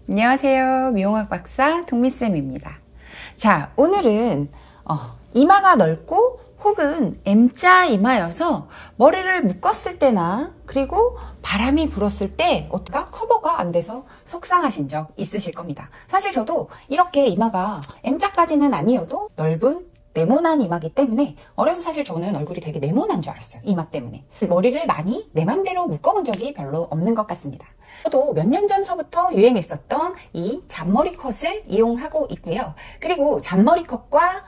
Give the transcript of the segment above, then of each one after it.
안녕하세요. 미용학 박사 동미쌤입니다. 자, 오늘은 이마가 넓고 혹은 M자 이마여서 머리를 묶었을 때나 그리고 바람이 불었을 때 커버가 안 돼서 속상하신 적 있으실 겁니다. 사실 저도 이렇게 이마가 M자까지는 아니어도 넓은 네모난 이마기 때문에 어려서 사실 저는 얼굴이 되게 네모난 줄 알았어요. 이마 때문에. 머리를 많이 내 맘대로 묶어본 적이 별로 없는 것 같습니다. 저도 몇 년 전서부터 유행했었던 이 잔머리 컷을 이용하고 있고요. 그리고 잔머리 컷과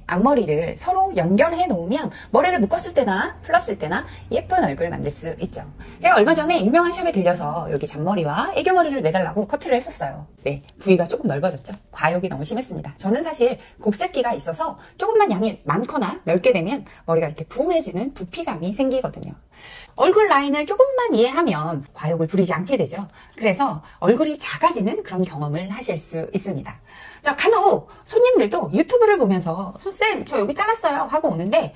앞머리를 서로 연결해 놓으면 머리를 묶었을 때나 풀었을 때나 예쁜 얼굴 만들 수 있죠. 제가 얼마 전에 유명한 샵에 들려서 여기 잔머리와 애교머리를 내달라고 커트를 했었어요. 부위가 조금 넓어졌죠. 과욕이 너무 심했습니다. 저는 사실 곱슬기가 있어서 조금만 양이 많거나 넓게 되면 머리가 이렇게 부해지는 부피감이 생기거든요. 얼굴 라인을 조금만 이해하면 과욕을 부리지 않게 되죠. 그래서 얼굴이 작아지는 그런 경험을 하실 수 있습니다. 자, 간혹 손님들도 유튜브를 보면서 쌤, 저 여기 잘랐어요 하고 오는데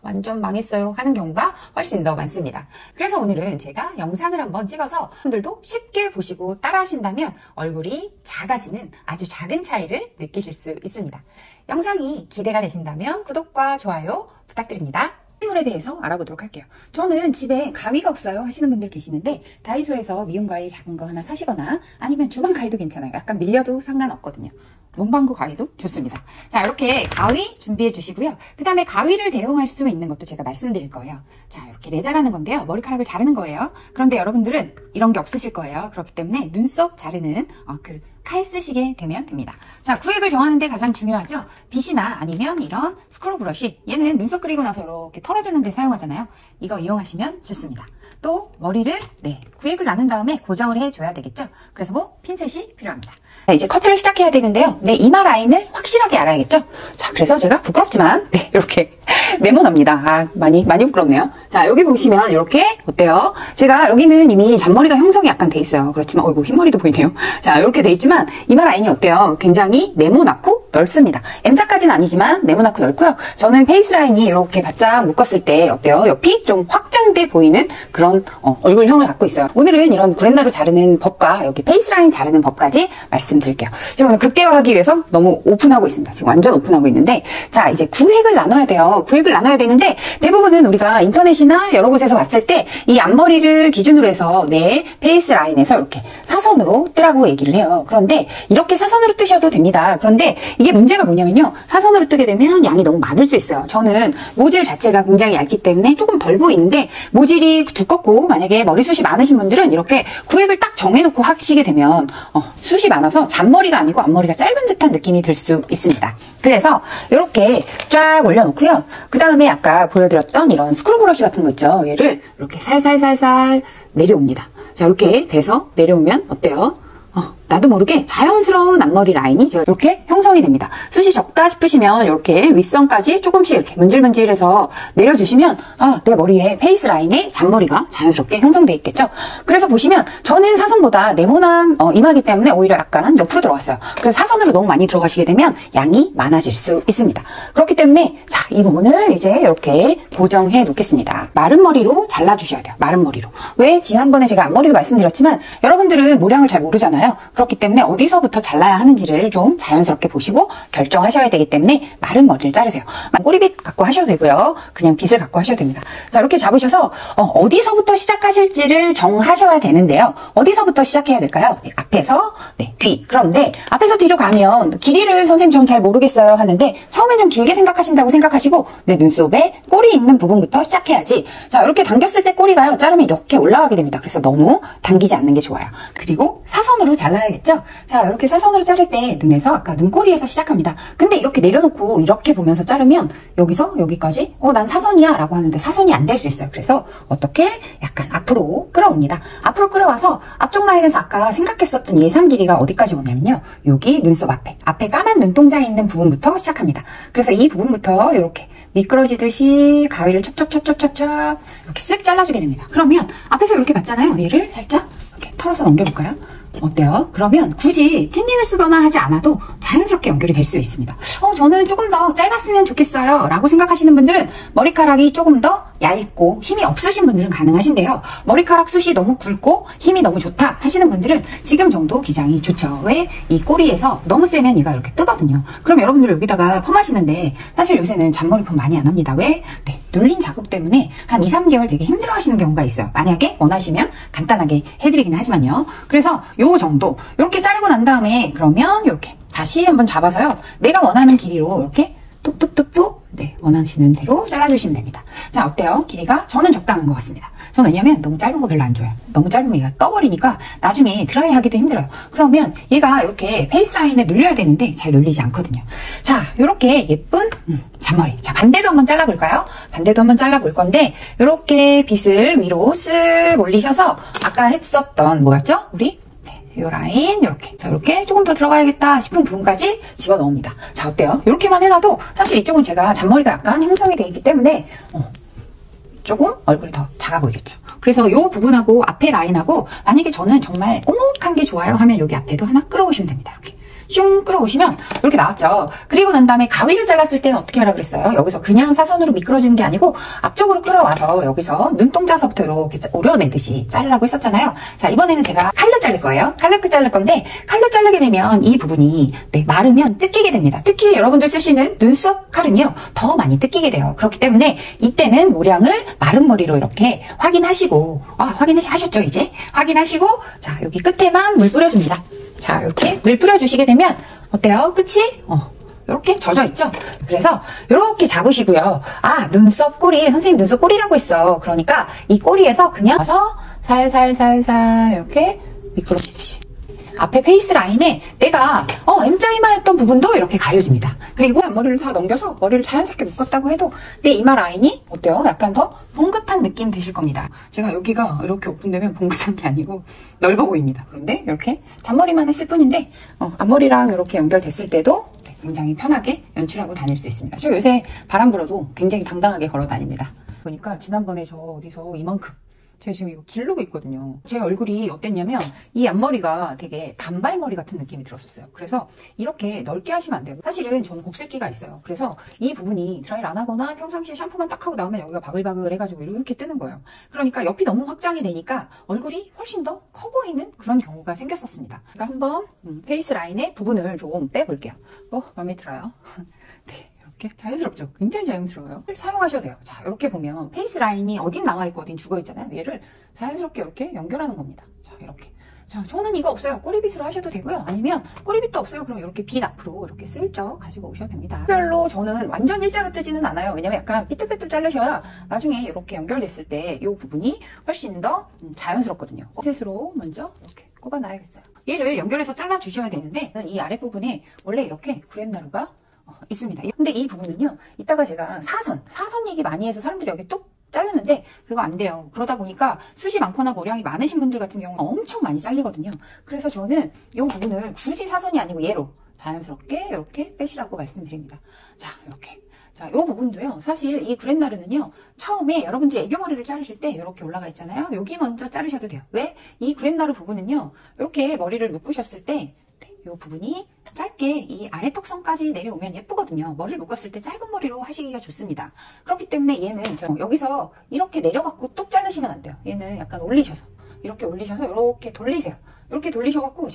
완전 망했어요 하는 경우가 훨씬 더 많습니다. 그래서 오늘은 제가 영상을 한번 찍어서 분들도 쉽게 보시고 따라 하신다면 얼굴이 작아지는 아주 작은 차이를 느끼실 수 있습니다. 영상이 기대가 되신다면 구독과 좋아요 부탁드립니다. 물에 대해서 알아보도록 할게요. 저는 집에 가위가 없어요 하시는 분들 계시는데 다이소에서 미용 가위 작은 거 하나 사시거나 아니면 주방 가위도 괜찮아요. 약간 밀려도 상관없거든요. 문방구 가위도 좋습니다. 자, 이렇게 가위 준비해 주시고요. 그 다음에 가위를 대용할 수 있는 것도 제가 말씀드릴 거예요. 자, 이렇게 레자라는 건데요. 머리카락을 자르는 거예요. 그런데 여러분들은 이런 게 없으실 거예요. 그렇기 때문에 눈썹 자르는 칼 쓰시게 되면 됩니다. 자, 구획을 정하는데 가장 중요하죠. 빗이나 아니면 이런 스크루 브러쉬. 얘는 눈썹 그리고 나서 이렇게 털어주는 데 사용하잖아요. 이거 이용하시면 좋습니다. 또 머리를 구획을 나눈 다음에 고정을 해줘야 되겠죠. 그래서 핀셋이 필요합니다. 자, 이제 커트를 시작해야 되는데요. 이마 라인을 확실하게 알아야겠죠. 자, 그래서 제가 부끄럽지만 이렇게 네모납니다. 많이 부끄럽네요. 자, 여기 보시면 이렇게 어때요? 제가 여기는 이미 잔머리가 형성이 약간 돼 있어요. 그렇지만 어이구 흰머리도 보이네요. 자, 이렇게 돼 있지만 이마 라인이 어때요? 굉장히 네모나고 넓습니다. M자까지는 아니지만 네모나고 넓고요. 저는 페이스 라인이 이렇게 바짝 묶었을 때 어때요? 옆이 좀 확장돼 보이는 그런 얼굴형을 갖고 있어요. 오늘은 이런 구렛나루 자르는 법과 여기 페이스 라인 자르는 법까지 말씀드릴게요. 지금 오늘 극대화하기 위해서 너무 오픈하고 있습니다. 지금 완전 오픈하고 있는데, 자, 이제 구획을 나눠야 돼요. 구획을 나눠야 되는데 대부분은 우리가 인터넷이나 여러 곳에서 봤을 때 이 앞머리를 기준으로 해서 내 페이스 라인에서 이렇게 사선으로 뜨라고 얘기를 해요. 그런데 이렇게 사선으로 뜨셔도 됩니다. 그런데 이게 문제가 뭐냐면요. 사선으로 뜨게 되면 양이 너무 많을 수 있어요. 저는 모질 자체가 굉장히 얇기 때문에 조금 덜 보이는데 모질이 두껍고 만약에 머리숱이 많으신 분들은 이렇게 구획을 딱 정해놓고 하시게 되면 숱이 많아서 잔머리가 아니고 앞머리가 짧은 듯한 느낌이 들 수 있습니다. 그래서 이렇게 쫙 올려놓고요. 그 다음에 아까 보여드렸던 이런 스크루 브러쉬 같은 거 있죠. 얘를 이렇게 살살살살 내려옵니다. 자, 이렇게 돼서 내려오면 어때요? 나도 모르게 자연스러운 앞머리 라인이 이렇게 형성이 됩니다. 숱이 적다 싶으시면 이렇게 윗선까지 조금씩 이렇게 문질문질해서 내려주시면 내 머리에 페이스 라인에 잔머리가 자연스럽게 형성되어 있겠죠. 그래서 보시면 저는 사선보다 네모난 이마기 때문에 오히려 약간 옆으로 들어갔어요. 그래서 사선으로 너무 많이 들어가시게 되면 양이 많아질 수 있습니다. 그렇기 때문에 자, 이 부분을 이제 이렇게 고정해 놓겠습니다. 마른 머리로 잘라주셔야 돼요. 마른 머리로. 왜 지난번에 제가 앞머리도 말씀드렸지만 여러분들은 모량을 잘 모르잖아요. 그렇기 때문에 어디서부터 잘라야 하는지를 좀 자연스럽게 보시고 결정하셔야 되기 때문에 마른 머리를 자르세요. 꼬리빗 갖고 하셔도 되고요. 그냥 빗을 갖고 하셔도 됩니다. 자, 이렇게 잡으셔서 어디서부터 시작하실지를 정하셔야 되는데요. 어디서부터 시작해야 될까요? 앞에서 뒤. 그런데 앞에서 뒤로 가면 길이를 선생님 전 잘 모르겠어요 하는데 처음엔 좀 길게 생각하신다고 생각하시고 내 눈썹에 꼬리 있는 부분부터 시작해야지. 자, 이렇게 당겼을 때 꼬리가요. 자르면 이렇게 올라가게 됩니다. 그래서 너무 당기지 않는 게 좋아요. 그리고 사선으로 잘라야겠죠? 자, 이렇게 사선으로 자를 때 눈에서 아까 눈꼬리에서 시작합니다. 근데 이렇게 내려놓고 이렇게 보면서 자르면 여기서 여기까지 난 사선이야 라고 하는데 사선이 안 될 수 있어요. 그래서 어떻게 약간 앞으로 끌어옵니다. 앞으로 끌어와서 앞쪽 라인에서 아까 생각했었던 예상 길이가 어디까지 오냐면요. 여기 눈썹 앞에 까만 눈동자 있는 부분부터 시작합니다. 그래서 이 부분부터 이렇게 미끄러지듯이 가위를 첩첩첩첩첩 이렇게 쓱 잘라주게 됩니다. 그러면 앞에서 이렇게 봤잖아요. 얘를 살짝 이렇게 털어서 넘겨볼까요? 어때요? 그러면 굳이 틴닝을 쓰거나 하지 않아도 자연스럽게 연결이 될 수 있습니다. 저는 조금 더 짧았으면 좋겠어요 라고 생각하시는 분들은 머리카락이 조금 더 얇고 힘이 없으신 분들은 가능하신데요. 머리카락 숱이 너무 굵고 힘이 너무 좋다 하시는 분들은 지금 정도 기장이 좋죠. 왜? 이 꼬리에서 너무 세면 얘가 이렇게 뜨거든요. 그럼 여러분들 여기다가 펌하시는데 사실 요새는 잔머리 펌 많이 안 합니다. 왜? 네, 눌린 자국 때문에 한 2, 3개월 되게 힘들어 하시는 경우가 있어요. 만약에 원하시면 간단하게 해드리긴 하지만요. 그래서 요 정도 이렇게 자르고 난 다음에 그러면 이렇게 다시 한번 잡아서요. 내가 원하는 길이로 이렇게 뚝뚝뚝뚝 네, 원하시는 대로 잘라주시면 됩니다. 자, 어때요? 길이가 저는 적당한 것 같습니다. 저 왜냐면 너무 짧은 거 별로 안 좋아해요. 너무 짧으면 얘가 떠버리니까 나중에 드라이 하기도 힘들어요. 그러면 얘가 이렇게 페이스 라인에 눌려야 되는데 잘 눌리지 않거든요. 자, 이렇게 예쁜 잔머리. 자, 반대도 한번 잘라볼까요? 반대도 한번 잘라볼 건데 이렇게 빗을 위로 쓱 올리셔서 아까 했었던 뭐였죠? 우리 이 라인 이렇게 자 이렇게 조금 더 들어가야겠다 싶은 부분까지 집어넣습니다. 자 어때요? 이렇게만 해놔도 사실 이쪽은 제가 잔머리가 약간 형성이 되어 있기 때문에 조금 얼굴이 더 작아 보이겠죠. 그래서 이 부분하고 앞에 라인하고 만약에 저는 정말 오목한 게 좋아요 하면 여기 앞에도 하나 끌어오시면 됩니다. 이렇게 슝 끌어오시면 이렇게 나왔죠. 그리고 난 다음에 가위를 잘랐을 때는 어떻게 하라 그랬어요? 여기서 그냥 사선으로 미끄러지는 게 아니고 앞쪽으로 끌어와서 여기서 눈동자서부터 이렇게 오려내듯이 자르라고 했었잖아요. 자, 이번에는 제가 칼로 자를 거예요. 칼로 자를 건데 칼로 자르게 되면 이 부분이 네, 마르면 뜯기게 됩니다. 특히 여러분들 쓰시는 눈썹 칼은요 더 많이 뜯기게 돼요. 그렇기 때문에 이때는 모량을 마른 머리로 이렇게 확인하시고 확인하셨죠? 이제 확인하시고 자 여기 끝에만 물 뿌려줍니다. 자 이렇게 물 뿌려주시게 되면 어때요? 끝이 이렇게 젖어 있죠? 그래서 이렇게 잡으시고요. 눈썹 꼬리 선생님 눈썹 꼬리라고 했어. 그러니까 이 꼬리에서 그냥 와서 살살살살 이렇게 미끄러지듯이 앞에 페이스 라인에 내가 M자 이마였던 부분도 이렇게 가려집니다. 그리고 앞머리를 다 넘겨서 머리를 자연스럽게 묶었다고 해도 내 이마 라인이 어때요? 약간 더 봉긋한 느낌 드실 겁니다. 제가 여기가 이렇게 오픈되면 봉긋한 게 아니고 넓어 보입니다. 그런데 이렇게 잔머리만 했을 뿐인데 앞머리랑 이렇게 연결됐을 때도 굉장히 편하게 연출하고 다닐 수 있습니다. 저 요새 바람 불어도 굉장히 당당하게 걸어 다닙니다. 보니까 지난번에 저 어디서 이만큼 제가 지금 이거 기르고 있거든요. 제 얼굴이 어땠냐면 이 앞머리가 되게 단발머리 같은 느낌이 들었었어요. 그래서 이렇게 넓게 하시면 안 돼요. 사실은 저는 곱슬기가 있어요. 그래서 이 부분이 드라이를 안 하거나 평상시에 샴푸만 딱 하고 나오면 여기가 바글바글 해가지고 이렇게 뜨는 거예요. 그러니까 옆이 너무 확장이 되니까 얼굴이 훨씬 더 커 보이는 그런 경우가 생겼었습니다. 그러니까 한번 페이스 라인의 부분을 좀 빼볼게요. 마음에 들어요. 네. 이렇게 자연스럽죠? 굉장히 자연스러워요. 사용하셔도 돼요. 자, 이렇게 보면 페이스 라인이 어딘 나와 있고 어딘 죽어 있잖아요. 얘를 자연스럽게 이렇게 연결하는 겁니다. 자, 이렇게. 자, 저는 이거 없어요. 꼬리빗으로 하셔도 되고요. 아니면 꼬리빗도 없어요. 그럼 이렇게 빗 앞으로 이렇게 슬쩍 가지고 오셔도 됩니다. 별로 저는 완전 일자로 뜨지는 않아요. 왜냐면 약간 삐뚤빼뚤 자르셔야 나중에 이렇게 연결됐을 때 이 부분이 훨씬 더 자연스럽거든요. 셋으로 먼저 이렇게 꼽아놔야겠어요. 얘를 연결해서 잘라주셔야 되는데 이 아랫부분에 원래 이렇게 구렛나루가 있습니다. 근데 이 부분은요, 이따가 제가 사선 얘기 많이 해서 사람들이 여기 뚝 자르는데 그거 안 돼요. 그러다 보니까 숱이 많거나 모량이 많으신 분들 같은 경우는 엄청 많이 잘리거든요. 그래서 저는 이 부분을 굳이 사선이 아니고 얘로 자연스럽게 이렇게 빼시라고 말씀드립니다. 자, 이렇게. 자, 이 부분도요. 사실 이 구렛나루는요. 처음에 여러분들이 애교머리를 자르실 때 이렇게 올라가 있잖아요. 여기 먼저 자르셔도 돼요. 왜? 이 구렛나루 부분은요. 이렇게 머리를 묶으셨을 때 이 부분이 짧게 이 아래 턱선까지 내려오면 예쁘거든요. 머리를 묶었을 때 짧은 머리로 하시기가 좋습니다. 그렇기 때문에 얘는 여기서 이렇게 내려갖고 뚝 자르시면 안 돼요. 얘는 약간 올리셔서 이렇게 돌리세요. 이렇게 돌리셔갖고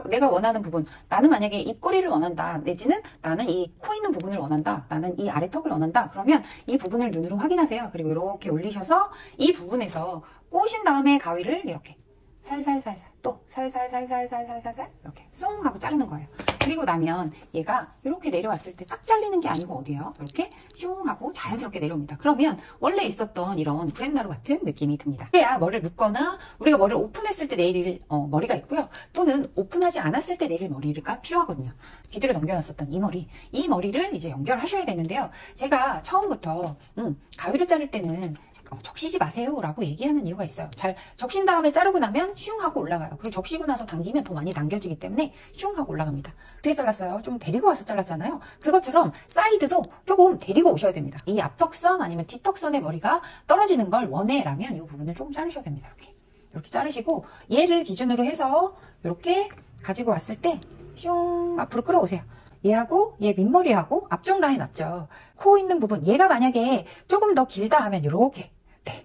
내가 원하는 부분, 나는 만약에 입꼬리를 원한다, 내지는 나는 이 코 있는 부분을 원한다, 나는 이 아래턱을 원한다, 그러면 이 부분을 눈으로 확인하세요. 그리고 이렇게 올리셔서 이 부분에서 꼬신 다음에 가위를 이렇게 살살살살 또 살살살살살살살 이렇게 쏙 하고 자르는 거예요. 그리고 나면 얘가 이렇게 내려왔을 때 딱 잘리는 게 아니고 어디에요? 이렇게 슝 하고 자연스럽게 내려옵니다. 그러면 원래 있었던 이런 구렛나루 같은 느낌이 듭니다. 그래야 머리를 묶거나 우리가 머리를 오픈했을 때 내릴 머리가 있고요. 또는 오픈하지 않았을 때 내릴 머리가 필요하거든요. 뒤로 넘겨놨었던 이 머리를 이제 연결하셔야 되는데요. 제가 처음부터 가위를 자를 때는 적시지 마세요 라고 얘기하는 이유가 있어요. 잘 적신 다음에 자르고 나면 슝 하고 올라가요. 그리고 적시고 나서 당기면 더 많이 당겨지기 때문에 슝 하고 올라갑니다. 어떻게 잘랐어요? 좀 데리고 와서 잘랐잖아요. 그것처럼 사이드도 조금 데리고 오셔야 됩니다. 이 앞턱선 아니면 뒷턱선의 머리가 떨어지는 걸 원해라면 이 부분을 조금 자르셔야 됩니다. 이렇게 자르시고 얘를 기준으로 해서 이렇게 가지고 왔을 때 슝 앞으로 끌어오세요. 얘하고 얘 밑머리하고 앞쪽 라인 왔죠. 코 있는 부분 얘가 만약에 조금 더 길다 하면 이렇게 네,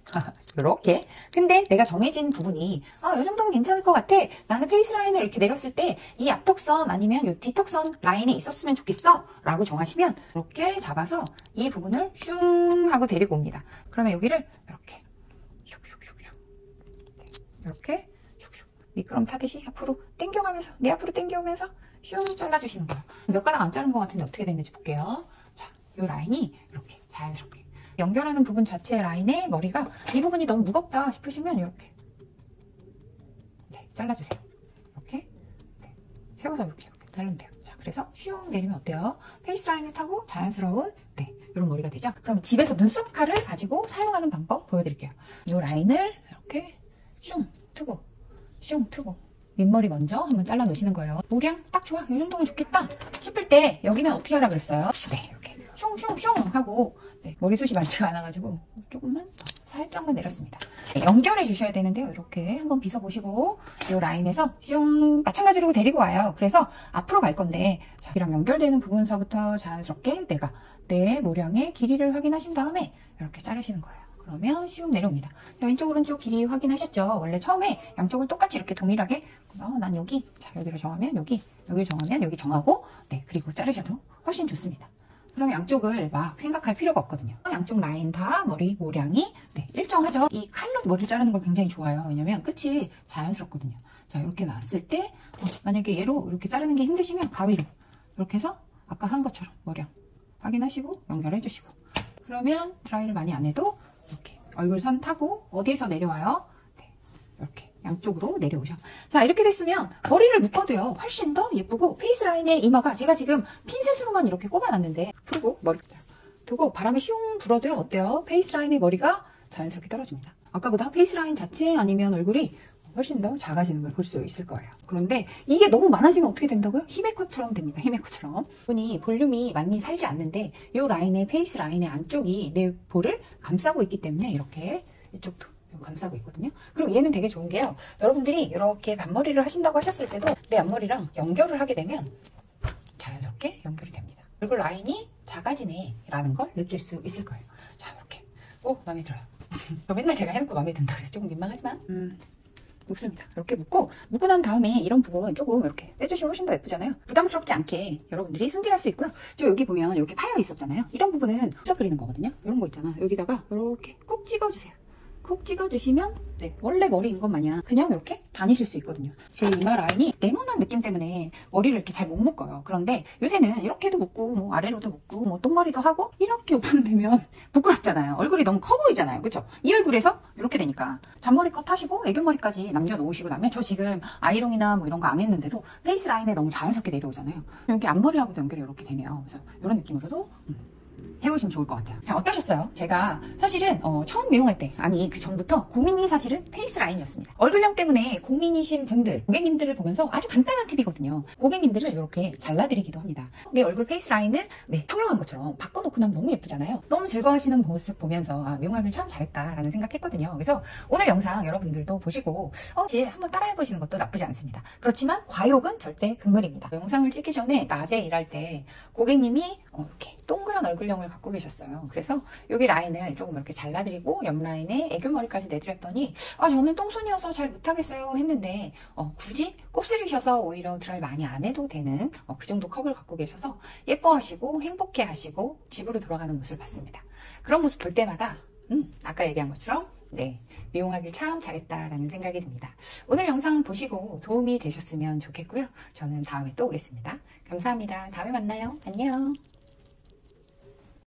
이렇게. 근데 내가 정해진 부분이 이 정도면 괜찮을 것 같아. 나는 페이스 라인을 이렇게 내렸을 때 이 앞턱선 아니면 이 뒤턱선 라인에 있었으면 좋겠어 라고 정하시면 이렇게 잡아서 이 부분을 슝 하고 데리고 옵니다. 그러면 여기를 이렇게 슉슉슉슉 이렇게 슉슉 미끄럼 타듯이 앞으로 당겨가면서 내 앞으로 당겨오면서 슝 잘라주시는 거예요. 몇 가닥 안 자른 것 같은데 어떻게 됐는지 볼게요. 자, 이 라인이 이렇게 자연스럽게 연결하는 부분 자체 라인에 머리가 이 부분이 너무 무겁다 싶으시면 이렇게 네, 잘라주세요. 이렇게 네, 세워서 이렇게 자르면 돼요. 자, 그래서 슝 내리면 어때요? 페이스 라인을 타고 자연스러운 네, 이런 머리가 되죠. 그럼 집에서 눈썹 칼을 가지고 사용하는 방법 보여드릴게요. 이 라인을 이렇게 슝 트고 슝 트고 밑머리 먼저 한번 잘라 놓으시는 거예요. 모량 딱 좋아, 이 정도면 좋겠다 싶을 때 여기는 어떻게 하라 그랬어요? 네, 이렇게 슝슝슝 하고 네, 머리숱이 많지가 않아가지고 조금만 살짝만 내렸습니다. 네, 연결해 주셔야 되는데요. 이렇게 한번 빗어보시고 이 라인에서 슝 마찬가지로 데리고 와요. 그래서 앞으로 갈 건데 자, 이랑 연결되는 부분서부터 자연스럽게 내가 내 모량의 길이를 확인하신 다음에 이렇게 자르시는 거예요. 그러면 슉 내려옵니다. 자, 왼쪽 오른쪽 길이 확인하셨죠? 원래 처음에 양쪽을 똑같이 이렇게 동일하게 난 여기 자 여기를 정하면 여기를 정하면 여기 정하고 네 그리고 자르셔도 훨씬 좋습니다. 그럼 양쪽을 막 생각할 필요가 없거든요. 양쪽 라인 다 머리 모량이 네, 일정하죠. 이 칼로 머리를 자르는 거 굉장히 좋아요. 왜냐면 끝이 자연스럽거든요. 자 이렇게 놨을 때 만약에 얘로 이렇게 자르는 게 힘드시면 가위로 이렇게 해서 아까 한 것처럼 모량 확인하시고 연결해 주시고 그러면 드라이를 많이 안 해도 이렇게 얼굴선 타고 어디에서 내려와요? 네, 이렇게 양쪽으로 내려오셔. 자 이렇게 됐으면 머리를 묶어도요 훨씬 더 예쁘고 페이스 라인의 이마가 제가 지금 핀셋으로만 이렇게 꼽아놨는데 풀고 머리 두고 바람이 슝 불어도요 어때요? 페이스 라인의 머리가 자연스럽게 떨어집니다. 아까보다 페이스 라인 자체 아니면 얼굴이 훨씬 더 작아지는 걸 볼 수 있을 거예요. 그런데 이게 너무 많아지면 어떻게 된다고요? 히메커처럼 됩니다. 히메커처럼. 분이 볼륨이 많이 살지 않는데 이 라인의 페이스 라인의 안쪽이 내 볼을 감싸고 있기 때문에 이렇게 이쪽도 감싸고 있거든요. 그리고 얘는 되게 좋은 게요. 여러분들이 이렇게 반머리를 하신다고 하셨을 때도 내 앞머리랑 연결을 하게 되면 자연스럽게 연결이 됩니다. 얼굴 라인이 작아지네 라는 걸 느낄 수 있을 거예요. 자 이렇게 마음에 들어요. 맨날 제가 해놓고 마음에 든다 그래서 조금 민망하지만 묶습니다. 이렇게 묶고 난 다음에 이런 부분 조금 이렇게 빼주시면 훨씬 더 예쁘잖아요. 부담스럽지 않게 여러분들이 손질할 수 있고요. 저 여기 보면 이렇게 파여 있었잖아요. 이런 부분은 눈썹 그리는 거거든요. 이런 거 있잖아. 여기다가 이렇게 꼭 찍어주세요. 콕 찍어주시면 네, 원래 머리인 것 마냥 그냥 이렇게 다니실 수 있거든요. 제 이마 라인이 네모난 느낌 때문에 머리를 이렇게 잘 못 묶어요. 그런데 요새는 이렇게도 묶고 뭐 아래로도 묶고 뭐 똥머리도 하고 이렇게 오픈되면 부끄럽잖아요. 얼굴이 너무 커 보이잖아요. 그쵸? 이 얼굴에서 이렇게 되니까 잔머리 컷 하시고 애교머리까지 남겨놓으시고 나면 저 지금 아이롱이나 뭐 이런 거 안 했는데도 페이스 라인에 너무 자연스럽게 내려오잖아요. 여기 앞머리하고도 연결이 이렇게 되네요. 그래서 이런 느낌으로도 해보시면 좋을 것 같아요. 자 어떠셨어요? 제가 사실은 처음 미용할 때 아니 그 전부터 고민이 사실은 페이스 라인이었습니다. 얼굴형 때문에 고민이신 분들 고객님들을 보면서 아주 간단한 팁이거든요. 고객님들을 이렇게 잘라드리기도 합니다. 내 얼굴 페이스 라인을 네, 평형한 것처럼 바꿔놓고 나면 너무 예쁘잖아요. 너무 즐거워하시는 모습 보면서 미용하기를 참 잘했다라는 생각했거든요. 그래서 오늘 영상 여러분들도 보시고 사실 한번 따라해보시는 것도 나쁘지 않습니다. 그렇지만 과욕은 절대 금물입니다. 영상을 찍기 전에 낮에 일할 때 고객님이 이렇게 동그란 얼굴형을 갖고 계셨어요. 그래서 여기 라인을 조금 이렇게 잘라드리고 옆 라인에 애교머리까지 내드렸더니 저는 똥손이어서 잘 못하겠어요 했는데 굳이 곱슬이셔서 오히려 드라이 많이 안 해도 되는 그 정도 컵을 갖고 계셔서 예뻐하시고 행복해하시고 집으로 돌아가는 모습을 봤습니다. 그런 모습 볼 때마다 아까 얘기한 것처럼 네, 미용하길 참 잘했다라는 생각이 듭니다. 오늘 영상 보시고 도움이 되셨으면 좋겠고요. 저는 다음에 또 오겠습니다. 감사합니다. 다음에 만나요. 안녕.